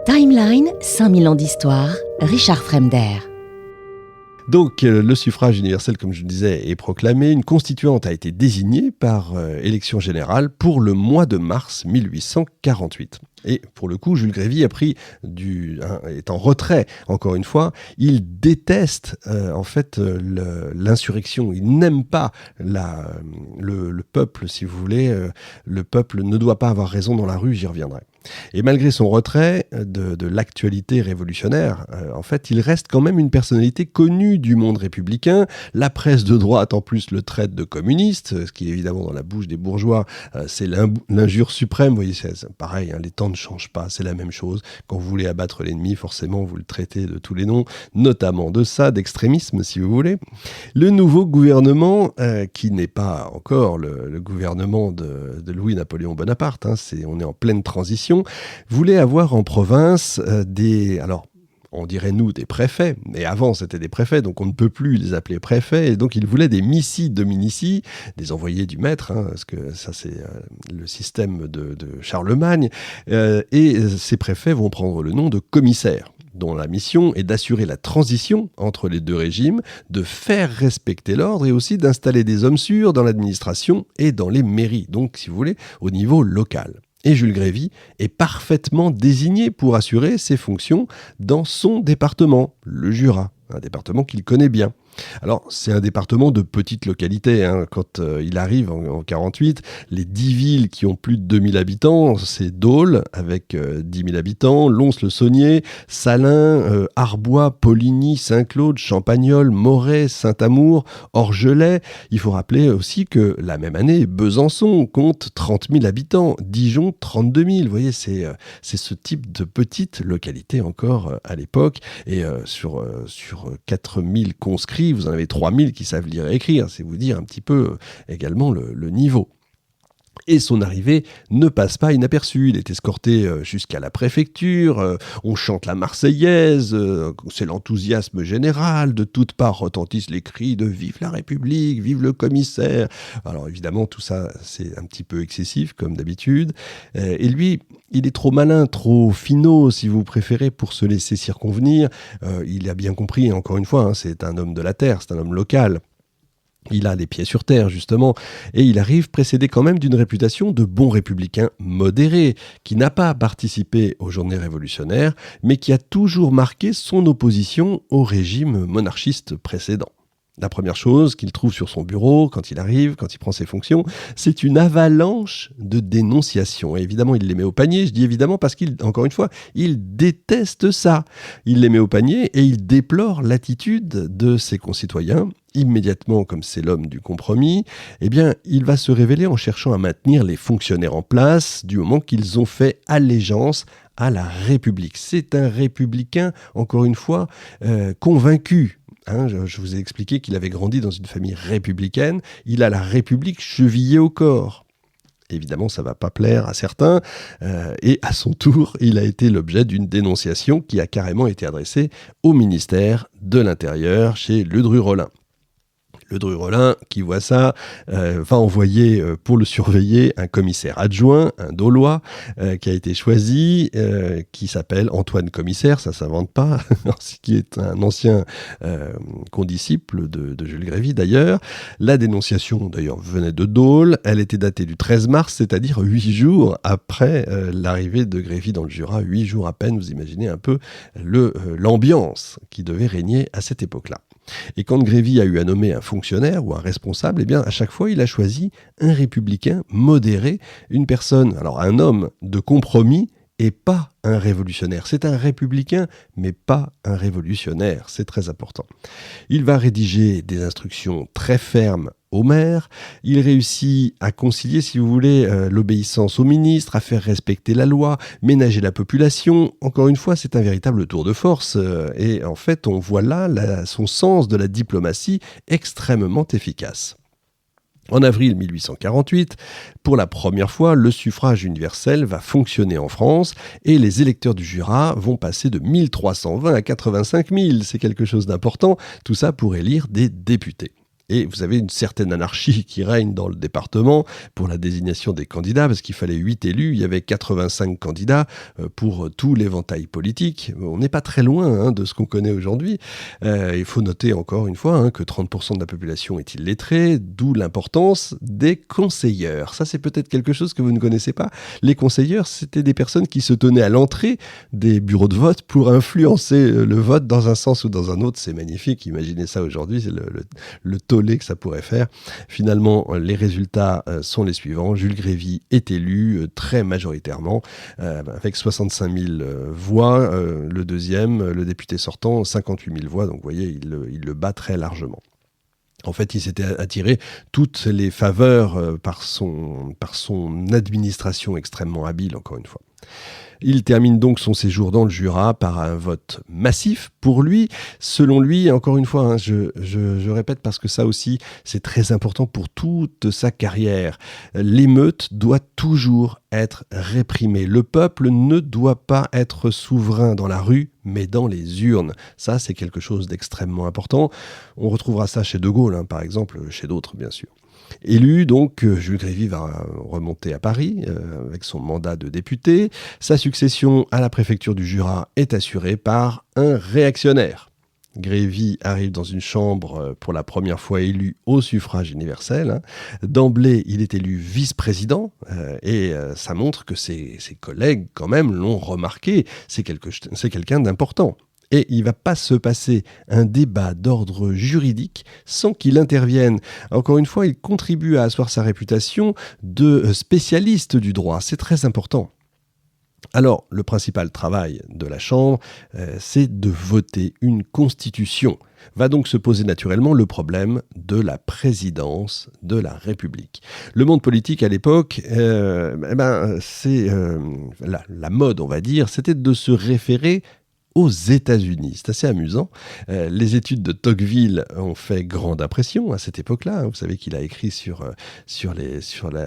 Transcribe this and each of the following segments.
Timeline, 5000 ans d'histoire, Richard Fremder. Donc, le suffrage universel, comme je le disais, est proclamé. Une constituante a été désignée par élection générale pour le mois de mars 1848. Et pour le coup, Jules Grévy est en retrait, encore une fois. Il déteste l'insurrection. Il n'aime pas le peuple, si vous voulez. Le peuple ne doit pas avoir raison dans la rue, j'y reviendrai. Et malgré son retrait de l'actualité révolutionnaire, il reste quand même une personnalité connue du monde républicain. La presse de droite, en plus, le traite de communiste, ce qui, évidemment, dans la bouche des bourgeois, c'est l'injure suprême. Vous voyez, c'est pareil, les temps ne changent pas, c'est la même chose. Quand vous voulez abattre l'ennemi, forcément, vous le traitez de tous les noms, notamment de ça, d'extrémisme, si vous voulez. Le nouveau gouvernement, qui n'est pas encore le gouvernement de Louis-Napoléon Bonaparte, on est en pleine transition, voulait avoir en province on dirait des préfets, mais avant c'était des préfets, donc on ne peut plus les appeler préfets, et donc il voulait des missi dominici, des envoyés du maître, parce que ça c'est le système de Charlemagne, et ces préfets vont prendre le nom de commissaires, dont la mission est d'assurer la transition entre les deux régimes, de faire respecter l'ordre et aussi d'installer des hommes sûrs dans l'administration et dans les mairies, donc si vous voulez, au niveau local. Et Jules Grévy est parfaitement désigné pour assurer ses fonctions dans son département, le Jura, un département qu'il connaît bien. Alors, c'est un département de petite localité. Quand il arrive en 1948, les 10 villes qui ont plus de 2000 habitants, c'est Dole, avec 10 000 habitants, Lons-le-Saunier, Salins, Arbois, Poligny, Saint-Claude, Champagnole, Moret, Saint-Amour, Orgelet. Il faut rappeler aussi que la même année, Besançon compte 30 000 habitants, Dijon 32 000. Vous voyez, c'est ce type de petite localité encore à l'époque. Et sur 4 000 conscrits, vous en avez 3000 qui savent lire et écrire, c'est vous dire un petit peu également le niveau. Et son arrivée ne passe pas inaperçue. Il est escorté jusqu'à la préfecture, on chante la Marseillaise, c'est l'enthousiasme général, de toutes parts retentissent les cris de « Vive la République, vive le commissaire ». Alors évidemment, tout ça, c'est un petit peu excessif, comme d'habitude. Et lui, il est trop malin, trop finaud, si vous préférez, pour se laisser circonvenir. Il a bien compris, encore une fois, c'est un homme de la terre, c'est un homme local. Il a les pieds sur terre, justement, et il arrive précédé quand même d'une réputation de bon républicain modéré, qui n'a pas participé aux journées révolutionnaires, mais qui a toujours marqué son opposition au régime monarchiste précédent. La première chose qu'il trouve sur son bureau, quand il arrive, quand il prend ses fonctions, c'est une avalanche de dénonciations. Et évidemment, il les met au panier. Je dis évidemment parce qu'encore une fois, il déteste ça. Il les met au panier et il déplore l'attitude de ses concitoyens. Immédiatement, comme c'est l'homme du compromis, il va se révéler en cherchant à maintenir les fonctionnaires en place du moment qu'ils ont fait allégeance à la République. C'est un républicain, encore une fois, convaincu. Je vous ai expliqué qu'il avait grandi dans une famille républicaine. Il a la République chevillée au corps. Évidemment, ça ne va pas plaire à certains. Et à son tour, il a été l'objet d'une dénonciation qui a carrément été adressée au ministère de l'Intérieur chez Ledru-Rollin. Ledru-Rollin, qui voit ça, va envoyer pour le surveiller un commissaire adjoint, un Daulois, qui a été choisi, qui s'appelle Antoine Commissaire, ça ne s'invente pas, qui est un ancien condisciple de Jules Grévy d'ailleurs. La dénonciation d'ailleurs venait de Dole, elle était datée du 13 mars, c'est-à-dire 8 jours après l'arrivée de Grévy dans le Jura, 8 jours à peine, vous imaginez un peu l'ambiance qui devait régner à cette époque-là. Et quand Grévy a eu à nommer un fonctionnaire ou un responsable, à chaque fois, il a choisi un républicain modéré, une personne, alors un homme de compromis et pas un révolutionnaire. C'est un républicain, mais pas un révolutionnaire. C'est très important. Il va rédiger des instructions très fermes au maire. Il réussit à concilier, si vous voulez, l'obéissance au ministre, à faire respecter la loi, ménager la population. Encore une fois, c'est un véritable tour de force. Et en fait, on voit là son sens de la diplomatie extrêmement efficace. En avril 1848, pour la première fois, le suffrage universel va fonctionner en France et les électeurs du Jura vont passer de 1320 à 85 000. C'est quelque chose d'important, tout ça pour élire des députés. Et vous avez une certaine anarchie qui règne dans le département pour la désignation des candidats, parce qu'il fallait 8 élus, il y avait 85 candidats pour tout l'éventail politique. On n'est pas très loin de ce qu'on connaît aujourd'hui. Il faut noter encore une fois que 30% de la population est illettrée, d'où l'importance des conseilleurs. Ça, c'est peut-être quelque chose que vous ne connaissez pas. Les conseilleurs, c'était des personnes qui se tenaient à l'entrée des bureaux de vote pour influencer le vote dans un sens ou dans un autre. C'est magnifique, imaginez ça aujourd'hui, c'est le tollé que ça pourrait faire. Finalement, les résultats sont les suivants. Jules Grévy est élu très majoritairement, avec 65 000 voix. Le deuxième, le député sortant, 58 000 voix. Donc vous voyez, il le bat très largement. En fait, il s'était attiré toutes les faveurs par son administration extrêmement habile, encore une fois. Il termine donc son séjour dans le Jura par un vote massif pour lui. Selon lui, encore une fois, je répète parce que ça aussi, c'est très important pour toute sa carrière. L'émeute doit toujours être réprimée. Le peuple ne doit pas être souverain dans la rue, mais dans les urnes. Ça, c'est quelque chose d'extrêmement important. On retrouvera ça chez De Gaulle, par exemple, chez d'autres, bien sûr. Élu, donc, Jules Grévy va remonter à Paris avec son mandat de député. Sa succession à la préfecture du Jura est assurée par un réactionnaire. Grévy arrive dans une chambre pour la première fois élu au suffrage universel. D'emblée, il est élu vice-président et ça montre que ses collègues, quand même, l'ont remarqué. C'est quelqu'un d'important. Et il ne va pas se passer un débat d'ordre juridique sans qu'il intervienne. Encore une fois, il contribue à asseoir sa réputation de spécialiste du droit. C'est très important. Alors, le principal travail de la Chambre, c'est de voter une constitution. Va donc se poser naturellement le problème de la présidence de la République. Le monde politique à l'époque, c'est la mode, on va dire, c'était de se référer aux États-Unis. C'est assez amusant. Les études de Tocqueville ont fait grande impression à cette époque-là. Vous savez qu'il a écrit sur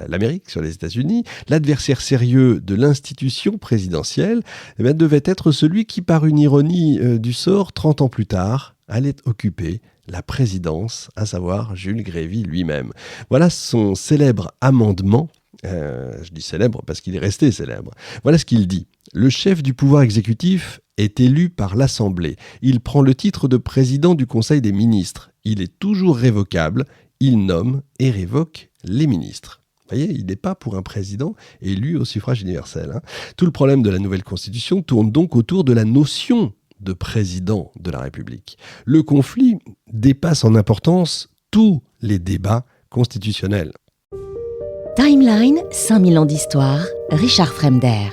l'Amérique, sur les États-Unis. L'adversaire sérieux de l'institution présidentielle devait être celui qui, par une ironie du sort, 30 ans plus tard, allait occuper la présidence, à savoir Jules Grévy lui-même. Voilà son célèbre amendement. Je dis célèbre parce qu'il est resté célèbre. Voilà ce qu'il dit. Le chef du pouvoir exécutif est élu par l'Assemblée. Il prend le titre de président du Conseil des ministres. Il est toujours révocable. Il nomme et révoque les ministres. Vous voyez, il n'est pas pour un président élu au suffrage universel. Tout le problème de la nouvelle Constitution tourne donc autour de la notion de président de la République. Le conflit dépasse en importance tous les débats constitutionnels. Timeline, 5000 ans d'histoire, Richard Fremder.